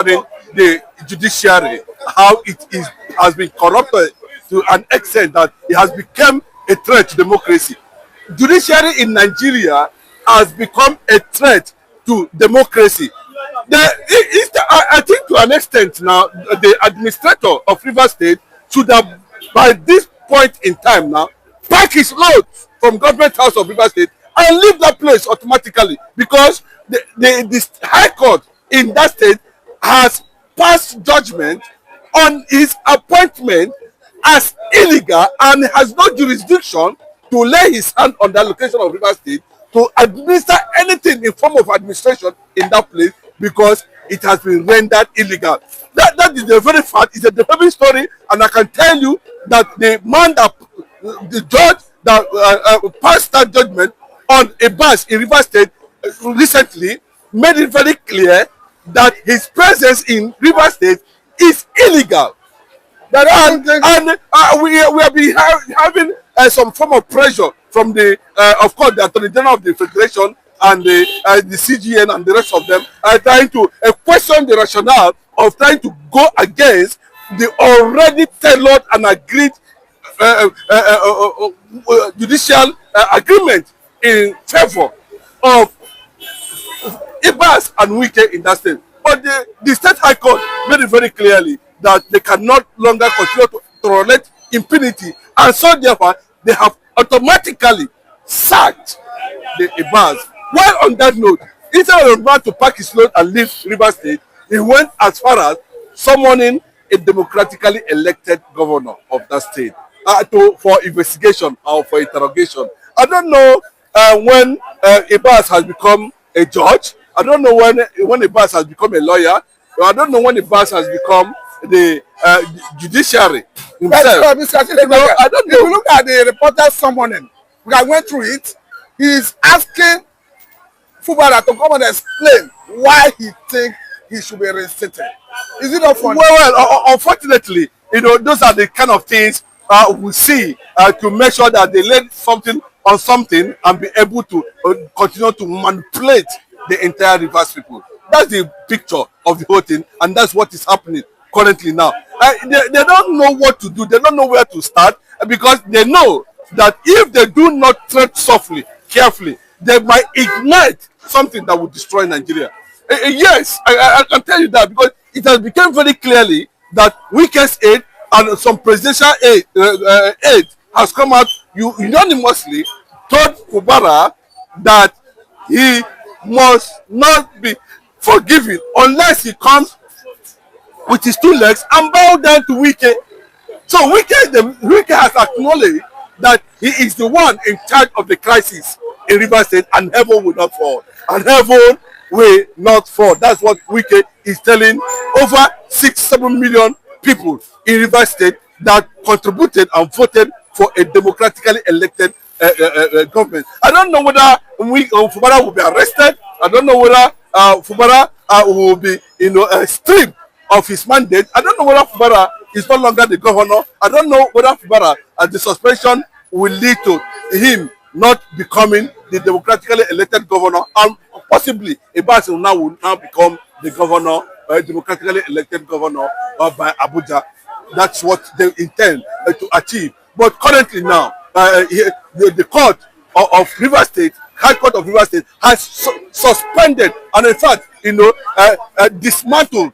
the judiciary, how has been corrupted to an extent that it has become a threat to democracy. Judiciary in Nigeria has become a threat to democracy. I think to an extent now, the administrator of Rivers State should have, by this point in time now, pack his load from government house of Rivers State and leave that place automatically, because the High Court in that state has passed judgment on his appointment as illegal and has no jurisdiction to lay his hand on the allocation of Rivers State to administer anything in form of administration in that place, because it has been rendered illegal. That is the very fact. It's a developing story, and I can tell you that the judge that passed that judgment on a bus in Rivers State recently made it very clear that his presence in Rivers State is illegal. We have been having some form of pressure from of course, the Attorney General of the Federation and the CGN and the rest of them are trying to question the rationale of trying to go against the already tailored and agreed judicial agreement in favor of Ibas and Wike in that state. But the State High Court made it very clearly that they can no longer continue to tolerate impunity, and so therefore they have automatically sacked the Ibas. While on that note, instead of Ibas to pack his load and leave Rivers State, he went as far as summoning a democratically elected governor of that state for investigation or for interrogation. I don't know when Ibas has become a judge. I don't know when Ibas has become a lawyer. I don't know when Ibas has become the judiciary himself. I don't know. If you look at the reporter's summoning, I went through it. He's asking Fubara to come and explain why he thinks he should be reinstated. Is it not funny? Well, unfortunately, those are the kind of things we see to make sure that they lay something on something and be able to continue to manipulate the entire Rivers people. That's the picture of the whole thing, and that's what is happening currently now. They don't know what to do. They don't know where to start, because they know that if they do not tread softly, carefully, they might ignite something that will destroy Nigeria. Yes, I can tell you that, because it has become very clearly that Wike's aid and some presidential aid has come out unanimously told Fubara that he must not be forgiven unless he comes with his two legs and bow down to Wike. So Wike has acknowledged that he is the one in charge of the crisis in Rivers State, and heaven will not fall. And heaven will not fall. That's what Wike is telling over 6-7 million people in Rivers State that contributed and voted for a democratically elected government. I don't know whether Fubara will be arrested. I don't know whether Fubara will be stripped of his mandate. I don't know whether Fubara is no longer the governor. I don't know whether Fubara, the suspension will lead to him not becoming the democratically elected governor, and possibly Ibas will now become the governor, democratically elected governor by Abuja. That's what they intend to achieve. But currently now, the court of Rivers State, High Court of Rivers State, has suspended and in fact, dismantled,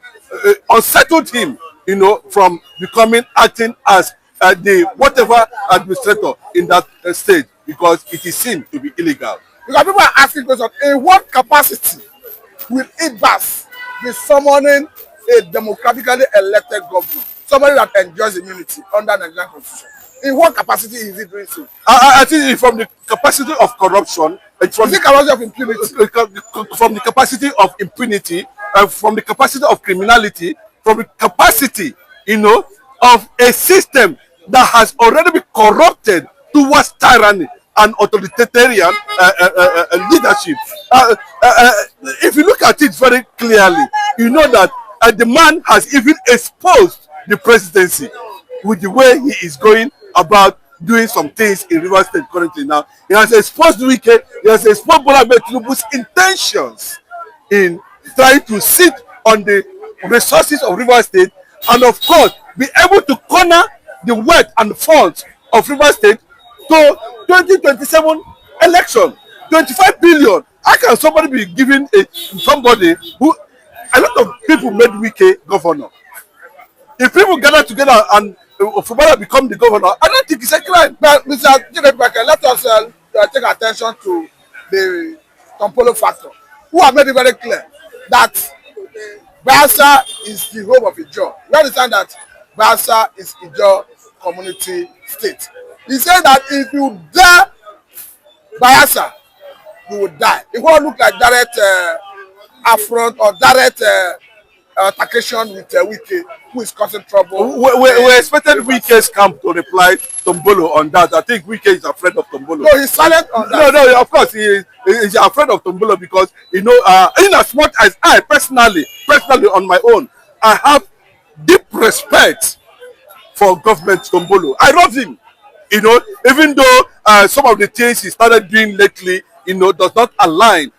unsettled him, from becoming acting as the whatever administrator in that state, because it is seen to be illegal. Because people are asking questions, in what capacity will Ibas be summoning a democratically elected governor, somebody that enjoys immunity under the Nigerian constitution? In what capacity is he doing so? I think from the capacity of corruption, from the capacity of impunity, from the capacity of impunity, from the capacity of criminality, from the capacity, of a system that has already been corrupted towards tyranny and authoritarian leadership. If you look at it very clearly, you know that the man has even exposed the presidency with the way he is going about doing some things in Rivers State currently now. He has exposed Wike, he has exposed Bola Tinubu's intentions in trying to sit on the resources of Rivers State, and of course be able to corner the wealth and funds of Rivers State to 2027 election. 25 billion. How can somebody be giving somebody who a lot of people made Wike governor? If people gather together and Fubara become the governor, I don't think it's a crime. But Mr. Jidebeke, let us take attention to the Tompolo factor, who have made it very clear that Biafra is the home of Ijaw. We understand that Biafra is Ijaw community state. He said that if you dare Biafra, you will die. It won't look like direct affront or direct altercation with Wike, who is causing trouble. We expected Wike's camp to reply Tombolo on that. I think Wike is afraid of Tombolo. No, he's silent on that. No, of course he is afraid of Tombolo because in as much as I personally on my own, I have deep respect for government Tombolo. I love him. Even though some of the things he started doing lately, does not align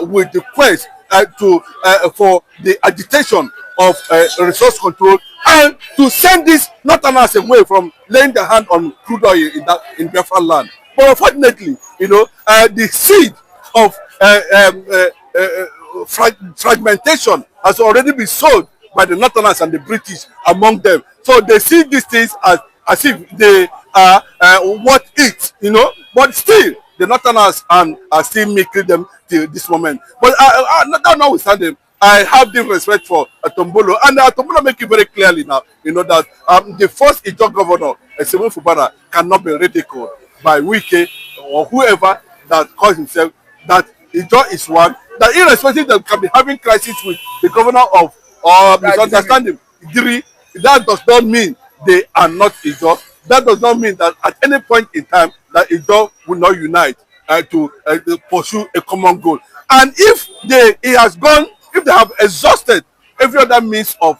with the quest for the agitation of resource control and to send these northerners away from laying their hand on crude oil in Biafra land. But unfortunately, the seed of fragmentation has already been sowed by the northerners and the British among them. So they see these things as if they are what it, but still the northerners are still making them till this moment. But notwithstanding, I have deep respect for Tombolo, and Tombolo make it very clearly now, that the first Ijaw governor, Segun Fubara, cannot be ridiculed by Wike or whoever that calls himself that Ijaw is one, that irrespective that can be having crisis with the governor of misunderstanding, that does not mean they are not Ijaw. That does not mean that at any point in time that Ijaw will not unite to pursue a common goal. And if they have exhausted every other means of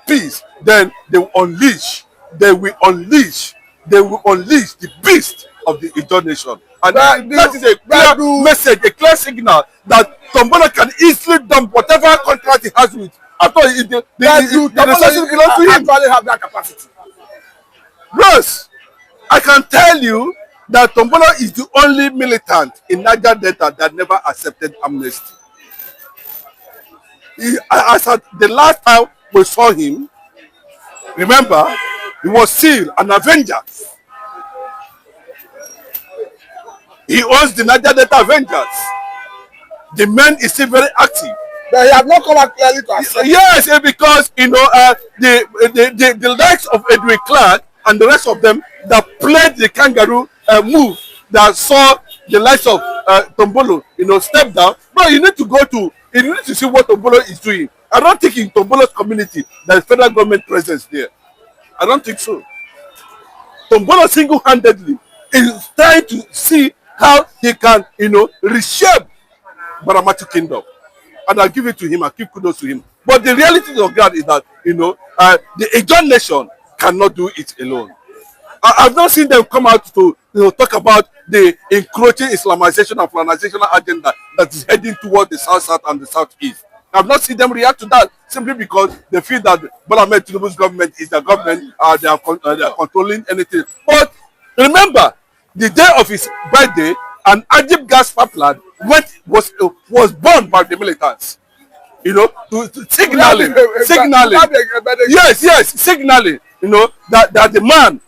peace, then they will unleash the beast of the Ijaw nation. And that is a clear message, a clear signal that Tombolo can easily dump whatever contract he has with. After the resources belong to him. Actually have that capacity. Yes, I can tell you that Tombolo is the only militant in Niger Delta that never accepted amnesty. As at the last time we saw him, remember, he was still an avenger. He owns the Niger Delta Avengers. The man is still very active. But he have not come out clearly to accept. Yes, because the likes of Edwin Clark and the rest of them that played the kangaroo move that saw the likes of Tombolo, step down. No, you need to see what Tombolo is doing. I don't think in Tombolo's community there is federal government presence there. I don't think so. Tombolo single-handedly is trying to see how he can, reshape Baramatu Kingdom. And I'll give it to him, I'll give kudos to him. But the reality of God is that, the Ijaw nation cannot do it alone. I've not seen them come out to talk about the encroaching Islamization and colonization agenda that is heading toward the South and the Southeast. I've not seen them react to that simply because they feel that Bola Ahmed Tinubu's government is their government, they are controlling anything. But remember, the day of his birthday, an Ajib gas pipeline was born by the militants. Signaling, signaling, that the man,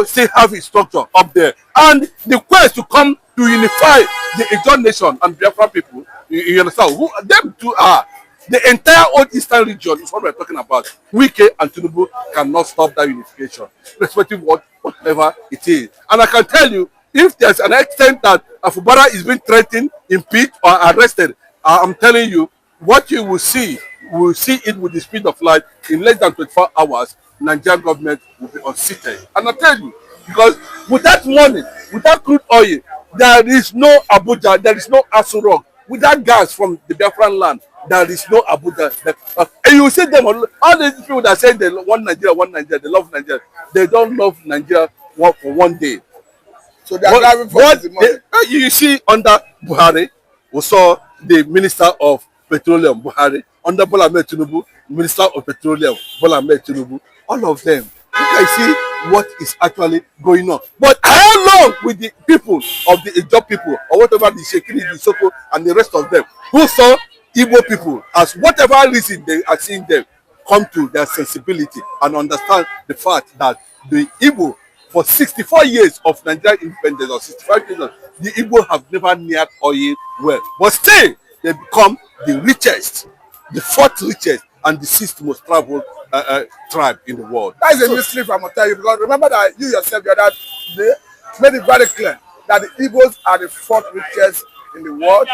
still have his structure up there. And the quest to come to unify the Ijaw nation and Biafra people, you understand, who them two are. The entire old eastern region is what we're talking about. Wike and Tinubu cannot stop that unification, irrespective of whatever it is. And I can tell you, if there's an extent that Fubara is being threatened, impeached, or arrested, I'm telling you, what you will see it with the speed of light. In less than 24 hours, Nigerian government will be unseated. And I tell you, because without money, without crude oil, there is no Abuja, there is no Aso Rock. Without gas from the Biafran land, there is no Abuja. And you see them, all these people that say they want Nigeria, they love Nigeria. They don't love Nigeria for one day. So they are driving for the money. You see under Buhari, we saw the Minister of Petroleum, Buhari, under Bola Ahmed Tinubu, Minister of Petroleum, Bola Ahmed Tinubu, all of them, you can see what is actually going on. But how long with the people of the Ijaw people, or whatever, the Shekiri, the Soko, and the rest of them, who saw Igbo people as whatever reason they are seeing them, come to their sensibility and understand the fact that the Igbo, for 64 years of Nigerian independence, or 65 years, the Igbo have never neared oil well. But still, they become the richest, the fourth richest, and the sixth most traveled tribe in the world. That is a mystery from tell you, because remember that you yourself the other day made it very clear that the Igbos are the fourth richest in the world,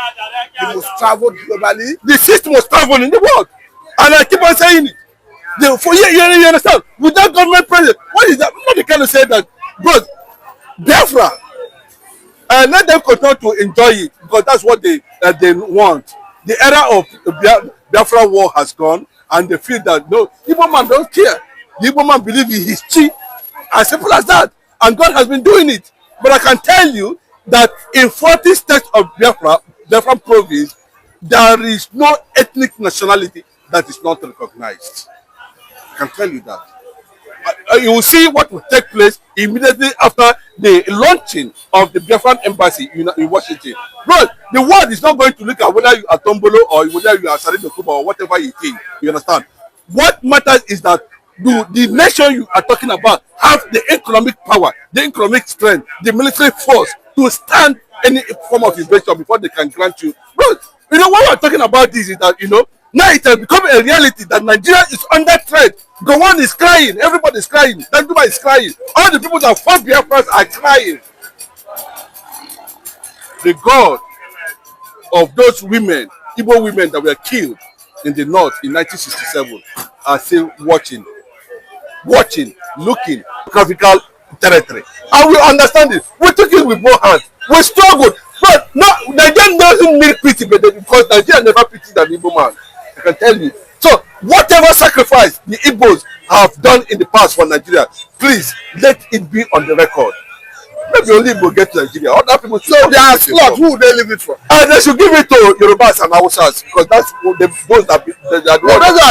the most traveled globally, the sixth most traveled in the world. And I keep on saying it. For you understand? Without government presence, what is that? I'm not the kind of say that, but Biafra, let them continue to enjoy it because that's what they want. The era of Biafra war has gone, and they feel that no, Igbo man don't care. The Igbo man believe in his chi, as simple as that, and God has been doing it. But I can tell you that in 40 states of Biafra province, there is no ethnic nationality that is not recognized. I can tell you that. You will see what will take place immediately after the launching of the Biafran embassy in Washington. Bro, the world is not going to look at whether you are Tombolo or whether you are Sarino Kuba or whatever you think. You understand? What matters is that the nation you are talking about have the economic power, the economic strength, the military force to stand any form of invasion before they can grant you. Bro, you know what we're talking about this is that, now it has become a reality that Nigeria is under threat. Gowon is crying. Everybody is crying. Danduba is crying. All the people that fought Biafra are crying. The God of those women, Igbo women that were killed in the north in 1967 are still watching, looking, geographical territory. And we understand it. We took it with both hands. We struggled. But no, Nigeria doesn't need pity, but because Nigeria never pitied an Igbo man. I can tell you. So whatever sacrifice the Igbos have done in the past for Nigeria, please let it be on the record. Maybe only Igbo get to Nigeria. Other people. So they are slot. Who would they leave it for? And they should give it to Yorubas and Hausas because that's those that are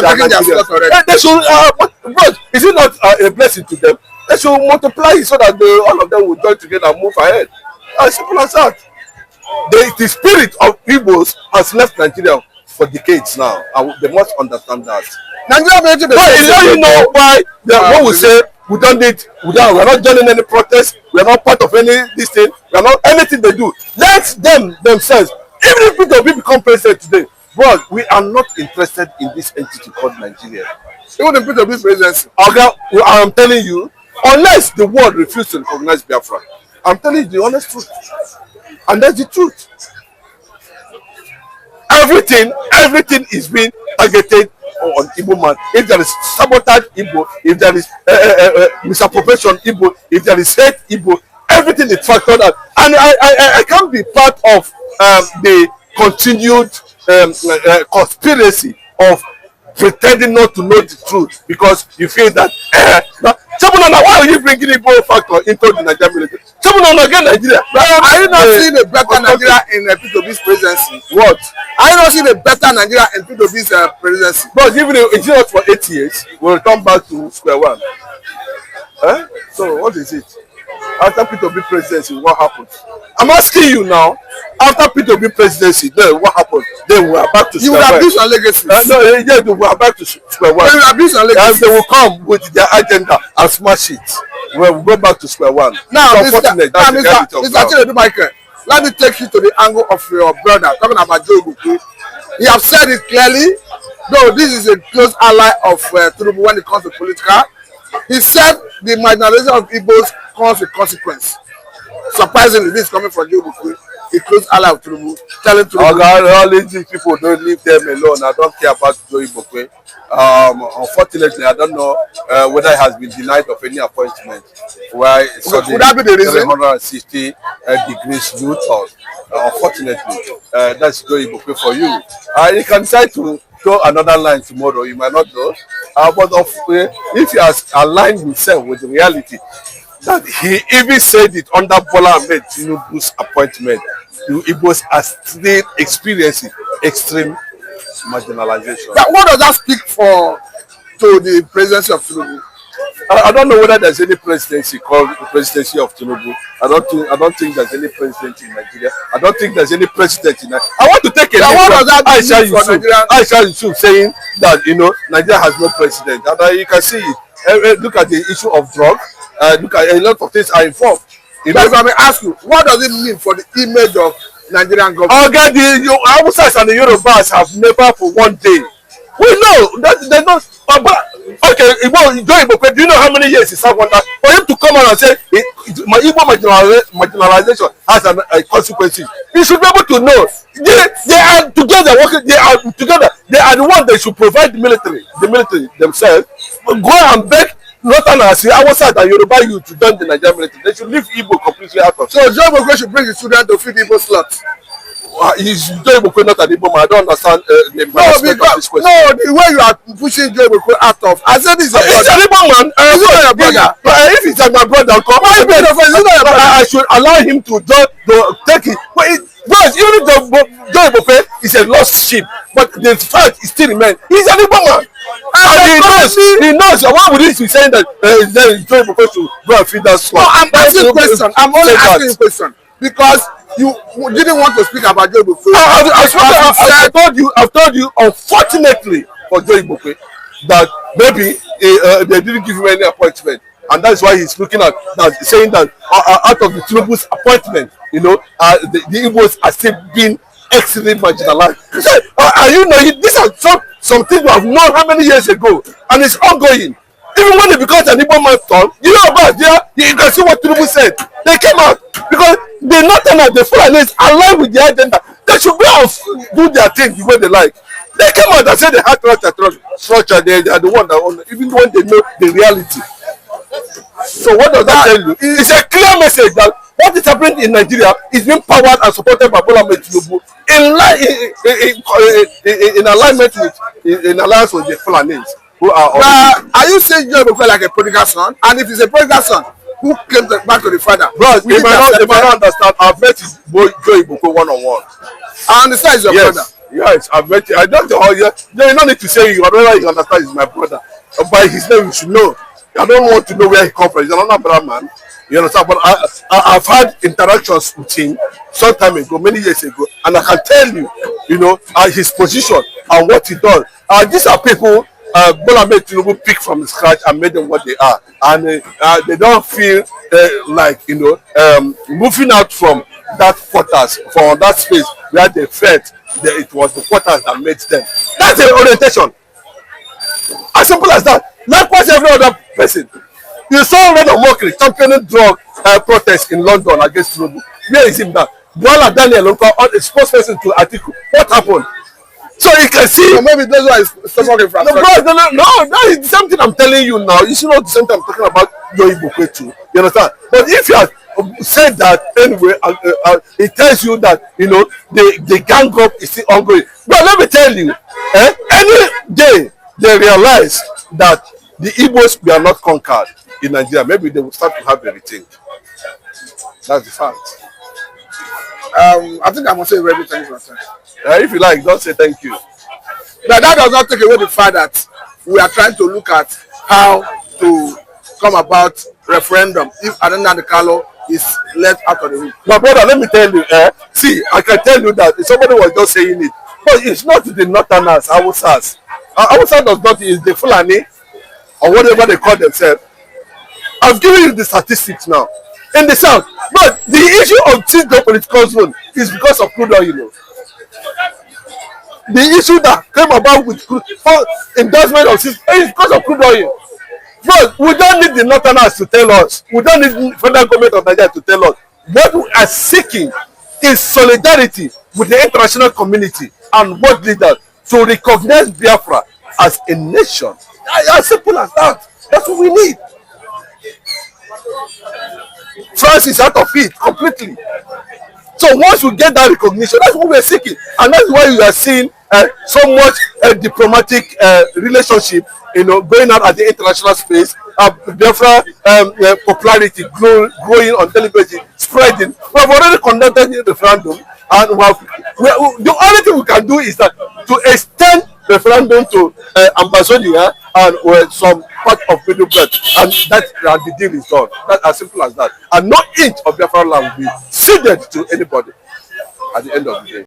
taking their slot already. And they should. But is it not a blessing to them? They should multiply it so that all of them will join together and move ahead. As simple as that. The spirit of Igbos has left Nigeria for decades now, and they must understand that. Nigeria, you know why what we say we don't need, we're not joining any protest, we're not part of any this thing, we're not anything they do. Let them themselves, even if Peter Obi become president today, bro, we are not interested in this entity called Nigeria. Even if Peter Obi's presidency. I'm telling you, unless the world refuses to recognize Biafra, I'm telling you the honest truth. And that's the truth. Everything is being targeted on Igbo man. If there is sabotage Igbo, if there is misappropriation Igbo, if there is hate Igbo, everything is factored out. And I can't be part of the continued conspiracy of pretending not to know the truth because you feel that why are you bringing Igbo factor into the Nigerian military? Again, Nigeria. Are you not seeing a better Nigeria in Peter Obi's presidency? What? Are you not seeing a better Nigeria in Peter Obi's presidency? But even if it's not for 8 years, we'll return back to square one. So what is it? After Peter Obi presidency, what happened? I'm asking you now. After Peter Obi presidency, then what happened? Then we are back to square one. You will abuse your legacy. We are back to square one. You will abuse your legacy. And they will come with their agenda and smash it. We'll go back to square one. Now, Mr. Chinedu Michael, let me take you to the angle of your brother talking about Joe Buku. He has said it clearly, though this is a close ally of Tinubu when it comes to political. He said the marginalization of Igbos comes with consequence. Surprisingly, this is coming from Joe Buku, a close ally of Tinubu, telling Tinubu. All these people don't leave them alone. I don't care about Joe Buku. Unfortunately, I don't know whether he has been denied of any appointment. Why? So would that be the reason? 360 degrees U-turn. Unfortunately, that's Joe Buku for you. You can decide to go another line tomorrow. You might not know. But if he has aligned himself with the reality, that he even said it under Bola Ahmed Tinubu's appointment, the Igbos are still experiencing extreme Marginalization. What does that speak for to the presidency of Tinubu? I don't know whether there's any presidency called the presidency of Tinubu. I don't think there's any president in Nigeria. I don't think there's any president in Nigeria. I want to take a what does that Aisha Yusuf saying that Nigeria has no president. And you can see it. Look at the issue of drug. Look at a lot of things are involved. That's why I ask you, what does it mean for the image of Nigerian government? Okay, the Hausas and the Yorubas have never for one day. We know that they're not. Okay, do you know how many years he served on that? For him to come out and say my Igbo marginalization has a consequences, he should be able to know. They are together working. They are together. They are the ones that should provide the military themselves. Go and beg Northerners, Hausas and Yoruba youth to join the Nigerian military. They should leave Igbo completely out of. So Joe Boko should bring his children to feed Igbo slots. He's Joe Boko not at Igbo. I don't understand the management of this question. No, the way you are pushing Joe Boko out of. I said this is a Igbo man. He's not your brother. If he's my brother, come. I should allow him to take it. But even if Joe Boko is a lost sheep, but the fact is still remains. He's an Igbo man. And he knows. Why would he be saying that Joe Boko should go and feed that swine? No, I'm asking a question. I'm only asking a question because you didn't want to speak about Joe Boko. I've told you, unfortunately for Joe Boko, that maybe they didn't give him any appointment, and that's why he's looking at saying that out of the Tinubu's appointment, the Igbos are still being extremely marginalized. These are some things we have known how many years ago, and it's ongoing. Even when it becomes an Igbo man's turn, you can see what Tinubu said. They came out because the Northerners, the Fulanis, align with the agenda. They should do their thing the way they like. They came out and said they had structure. They are the one that own it, even when they know the reality. So what does that tell you? It's a clear message that what is happening in Nigeria is being powered and supported by Bola Ahmed Tinubu in alignment in alliance with the Fulanis. Are you saying Joe Boko like a prodigal son? And if he's a prodigal son, who came back to the father? Bro, they might not understand. I've met Joe Boko one-on-one. I understand he's your brother. Yes, I've met him. I don't know. You don't need to say you. I don't know you understand he's my brother. By his name, you should know. I don't want to know where he comes from. He's another brother man. You understand? But I've had interactions with him some time ago, many years ago, and I can tell you, his position and what he does. These are people Bola Ahmed Tinubu pick from the scratch and made them what they are, and they don't feel like moving out from that quarters, from that space where they felt that it was the quarters that made them. That's the orientation. As simple as that. Likewise, every other person. You saw Red Mockery championing drug protests in London against Tinubu. Where is him now? Bola Daniel, a spokesperson to Atiku. What happened? So you can see. So maybe that's why it's talking from. No, that is the same thing I'm telling you now. You see, not the same thing I'm talking about your Igbo too. You understand? But if you have said that anyway, it tells you that the gang up is still ongoing. But let me tell you, any day they realize that the Igbos were not conquered in Nigeria, maybe they will start to have a rethink. That's the fact. I think I must say very thank you for that. If you like, don't say thank you. But that does not take away the fact that we are trying to look at how to come about referendum if Adenana Kalo is left out of the room. My brother, let me tell you, see, I can tell you that somebody was just saying it, but it's not the Northerners, Hausas. Hausa does not, is the Fulani, or whatever they call themselves. I've given you the statistics now. In the South, but the issue of the political zone is because of crude oil. The issue that came about with endorsement of is because of crude oil. But we don't need the Northerners to tell us. We don't need the federal government of Nigeria to tell us. What we are seeking is solidarity with the international community and world leaders to recognize Biafra as a nation. As simple as that. That's what we need. France is out of it completely. So once we get that recognition, that's what we're seeking, and that's why you are seeing so much diplomatic relationship, going out at the international space. Biafra popularity growing on daily basis, spreading. We have already conducted the referendum, and the only thing we can do is that to extend referendum to Ambazonia and some part of Middle Belt, and the deal is done. That's as simple as that. And no inch of Biafra land will be ceded to anybody at the end of the day.